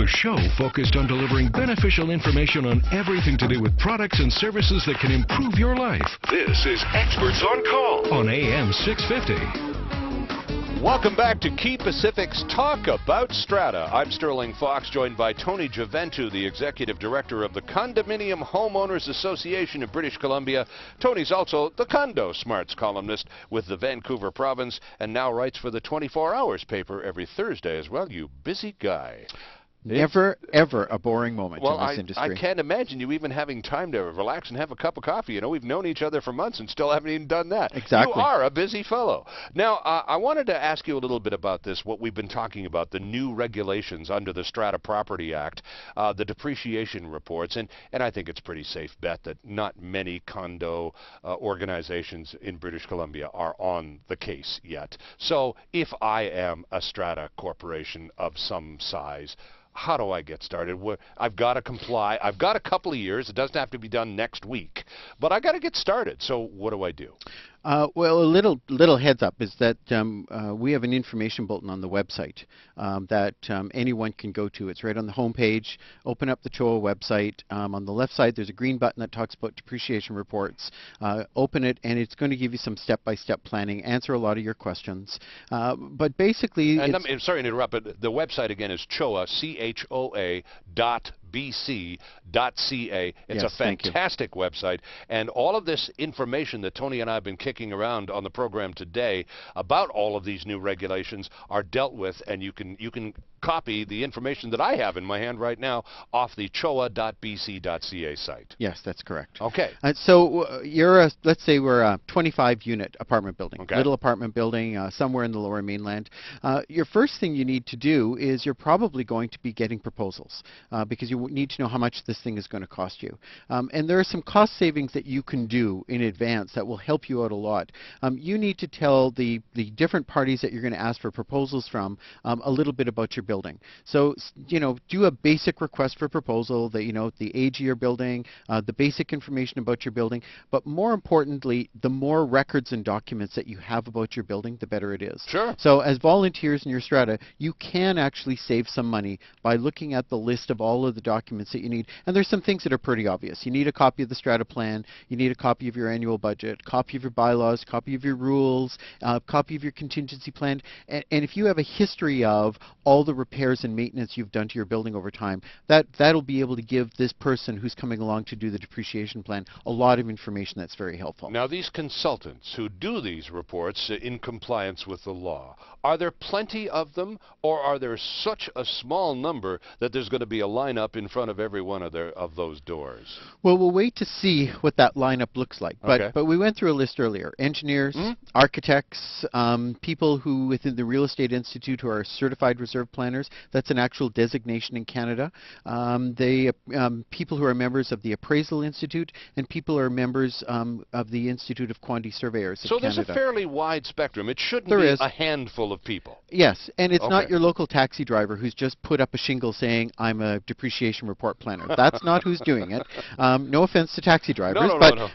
The show focused on delivering beneficial information on everything to do with products and services that can improve your life. This is Experts on Call on AM 650. Welcome back to Key Pacific's Talk About Strata. I'm Sterling Fox, joined by Tony Giaventu, the Executive Director of the Condominium Homeowners Association of British Columbia. Tony's also the Condo Smarts columnist with the Vancouver Province and now writes for the 24 Hours paper every Thursday as well. You busy guy. Never, ever a boring moment in this industry. I can't imagine you even having time to relax and have a cup of coffee. You know, we've known each other for months and still haven't even done that. Exactly. You are a busy fellow. Now, I wanted to ask you a little bit about this, what we've been talking about, the new regulations under the Strata Property Act, the depreciation reports, and I think it's a pretty safe bet that not many condo organizations in British Columbia are on the case yet. So if I am a Strata corporation of some size, how do I get started? I've got to comply. I've got a couple of years. It doesn't have to be done next week, but I got to get started. So what do I do? Well, a little heads up is that we have an information bulletin on the website that anyone can go to. It's right on the homepage. Open up the CHOA website. On the left side, there's a green button that talks about depreciation reports. Open it, and it's going to give you some step-by-step planning, answer a lot of your questions. But basically, and I'm sorry to interrupt, but the website again is CHOA, CHOA.bc.ca. It's a fantastic website, and all of this information that Tony and I have been kicking around on the program today about all of these new regulations are dealt with, and you can copy the information that I have in my hand right now off the choa.bc.ca site. Yes, that's correct. Okay. So let's say we're a 25-unit apartment building, little apartment building somewhere in the Lower Mainland. Your first thing you need to do is you're probably going to be getting proposals because you need to know how much this thing is going to cost you. And there are some cost savings that you can do in advance that will help you out a lot. You need to tell the different parties that you're going to ask for proposals from a little bit about your building. So, do a basic request for proposal, the age of your building, the basic information about your building, but more importantly, the more records and documents that you have about your building, the better it is. Sure. So as volunteers in your strata, you can actually save some money by looking at the list of all of the documents that you need. And there's some things that are pretty obvious. You need a copy of the strata plan, you need a copy of your annual budget, copy of your bylaws, copy of your rules, copy of your contingency plan, and if you have a history of all the repairs and maintenance you've done to your building over time, that'll be able to give this person who's coming along to do the depreciation plan a lot of information that's very helpful. Now, these consultants who do these reports in compliance with the law, are there plenty of them, or are there such a small number that there's going to be a lineup in front of every one of those doors? Well, we'll wait to see what that lineup looks like. But we went through a list earlier. Engineers, architects, people who within the Real Estate Institute who are certified reserve planners. That's an actual designation in Canada. People who are members of the Appraisal Institute, and people who are members of the Institute of Quantity Surveyors of Canada. So there's a fairly wide spectrum. It shouldn't be a handful of people. Yes, and it's not your local taxi driver who's just put up a shingle saying, I'm a depreciation report planner. That's not who's doing it. No offense to taxi drivers, but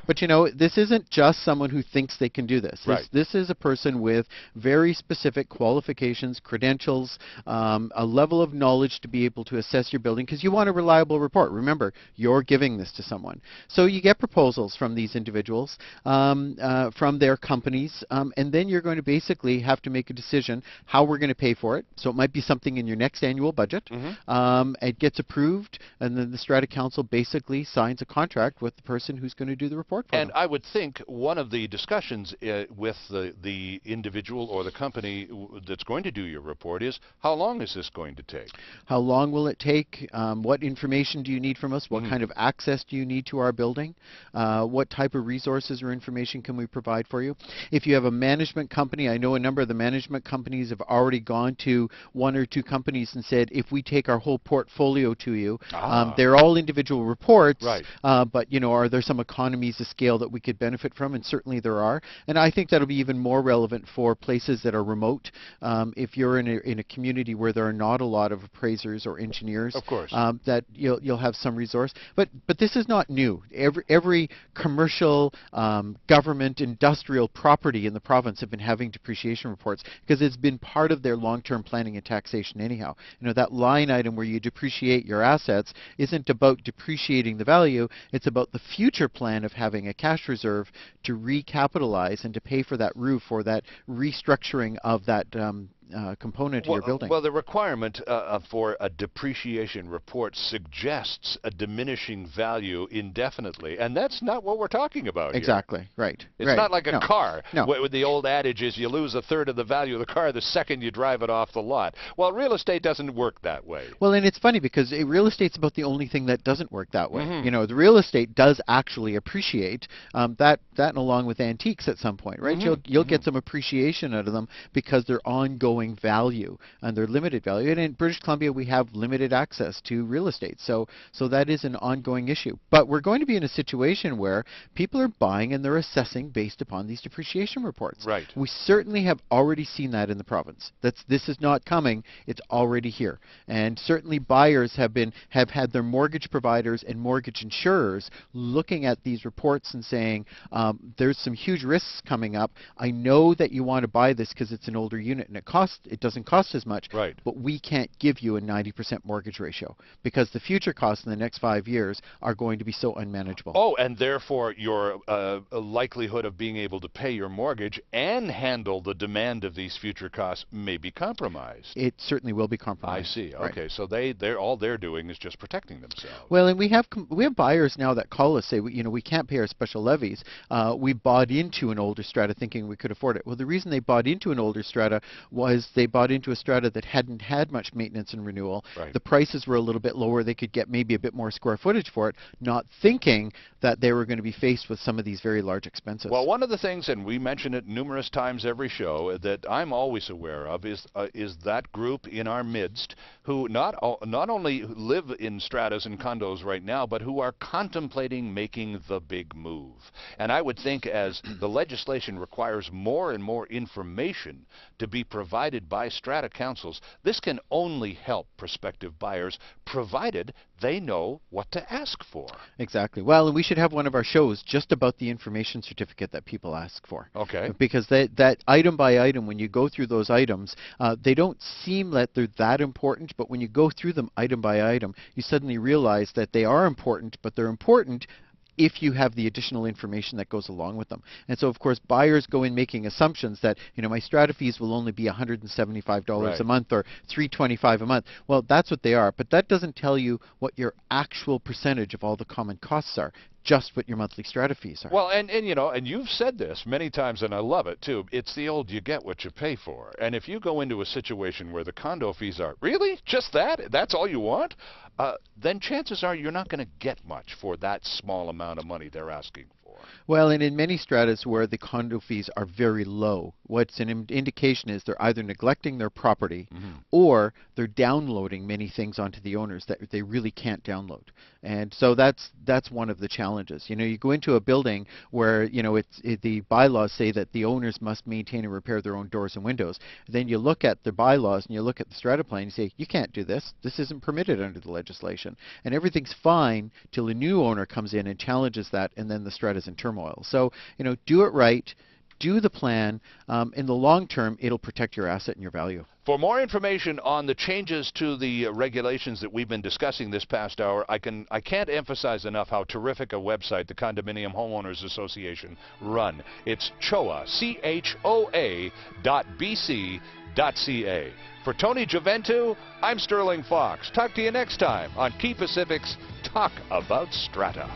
this isn't just someone who thinks they can do this. This is a person with very specific qualifications, credentials, a level of knowledge to be able to assess your building, because you want a reliable report. Remember, you're giving this to someone. So you get proposals from these individuals, from their companies, and then you're going to basically have to make a decision how we're going to pay for it. So it might be something in your next annual budget. It gets approved, and then the Strata Council basically signs a contract with the person who's going to do the report for them. And I would think one of the discussions with the individual or the company that's going to do your report is, how long is this going to take? How long will it take? What information do you need from us? What kind of access do you need to our building? What type of resources or information can we provide for you? If you have a management company, I know a number of the management companies have already gone to one or two companies and said, if we take our whole portfolio to you, value. They're all individual reports, right. But are there some economies of scale that we could benefit from? And certainly there are. And I think that'll be even more relevant for places that are remote. If you're in a community where there are not a lot of appraisers or engineers, of course, that you'll have some resource. But this is not new. Every commercial, government, industrial property in the province have been having depreciation reports because it's been part of their long-term planning and taxation anyhow. That line item where you depreciate your assets isn't about depreciating the value. It's about the future plan of having a cash reserve to recapitalize and to pay for that roof or that restructuring of that component of your building. Well, the requirement for a depreciation report suggests a diminishing value indefinitely, and that's not what we're talking about exactly here. Right. It's not like a car. No. Where the old adage is you lose a third of the value of the car the second you drive it off the lot. Well, real estate doesn't work that way. Well, and it's funny because real estate's about the only thing that doesn't work that way. The real estate does actually appreciate that and along with antiques at some point, right? You'll get some appreciation out of them because they're ongoing value and their limited value. And in British Columbia, we have limited access to real estate. So that is an ongoing issue. But we're going to be in a situation where people are buying and they're assessing based upon these depreciation reports. Right. We certainly have already seen that in the province. This is not coming. It's already here. And certainly buyers have had their mortgage providers and mortgage insurers looking at these reports and saying, there's some huge risks coming up. I know that you want to buy this because it's an older unit and it doesn't cost as much, right, but we can't give you a 90% mortgage ratio because the future costs in the next 5 years are going to be so unmanageable. Oh, and therefore your likelihood of being able to pay your mortgage and handle the demand of these future costs may be compromised. It certainly will be compromised. I see. Right. Okay, so they're doing is just protecting themselves. Well, and we have buyers now that call us, say, we can't pay our special levies. We bought into an older strata thinking we could afford it. Well, the reason they bought into an older strata was they bought into a strata that hadn't had much maintenance and renewal. Right. The prices were a little bit lower. They could get maybe a bit more square footage for it, not thinking that they were going to be faced with some of these very large expenses. Well, one of the things, and we mention it numerous times every show, that I'm always aware of is that group in our midst who not only live in stratas and condos right now, but who are contemplating making the big move. And I would think as the legislation requires more and more information to be provided by strata councils, this can only help prospective buyers, provided they know what to ask for. Exactly. Well, and we should have one of our shows just about the information certificate that people ask for. Okay. Because that item by item, when you go through those items, they don't seem that they're that important, but when you go through them item by item, you suddenly realize that they are important, but they're important if you have the additional information that goes along with them. And so, of course, buyers go in making assumptions that, my strata fees will only be $175 right, a month or $325 a month. Well, that's what they are, but that doesn't tell you what your actual percentage of all the common costs are, just what your monthly strata fees are. Well, and you've said this many times, and I love it, too. It's the old you get what you pay for. And if you go into a situation where the condo fees are, really? Just that? That's all you want? Then chances are you're not going to get much for that small amount of money they're asking for. Well, and in many stratas where the condo fees are very low, what's an indication is they're either neglecting their property or they're downloading many things onto the owners that they really can't download. And so that's one of the challenges. You go into a building where, the bylaws say that the owners must maintain and repair their own doors and windows. Then you look at the bylaws and you look at the strata plan and you say, you can't do this. This isn't permitted under the legislation. And everything's fine till a new owner comes in and challenges that, and then the strata's in turmoil. So, do it right. Do the plan. In the long term, it'll protect your asset and your value. For more information on the changes to the regulations that we've been discussing this past hour, I can't emphasize enough how terrific a website the Condominium Homeowners Association run. It's CHOA, CHOA.bc.ca. For Tony Juventu, I'm Sterling Fox. Talk to you next time on Key Pacific's Talk About Strata.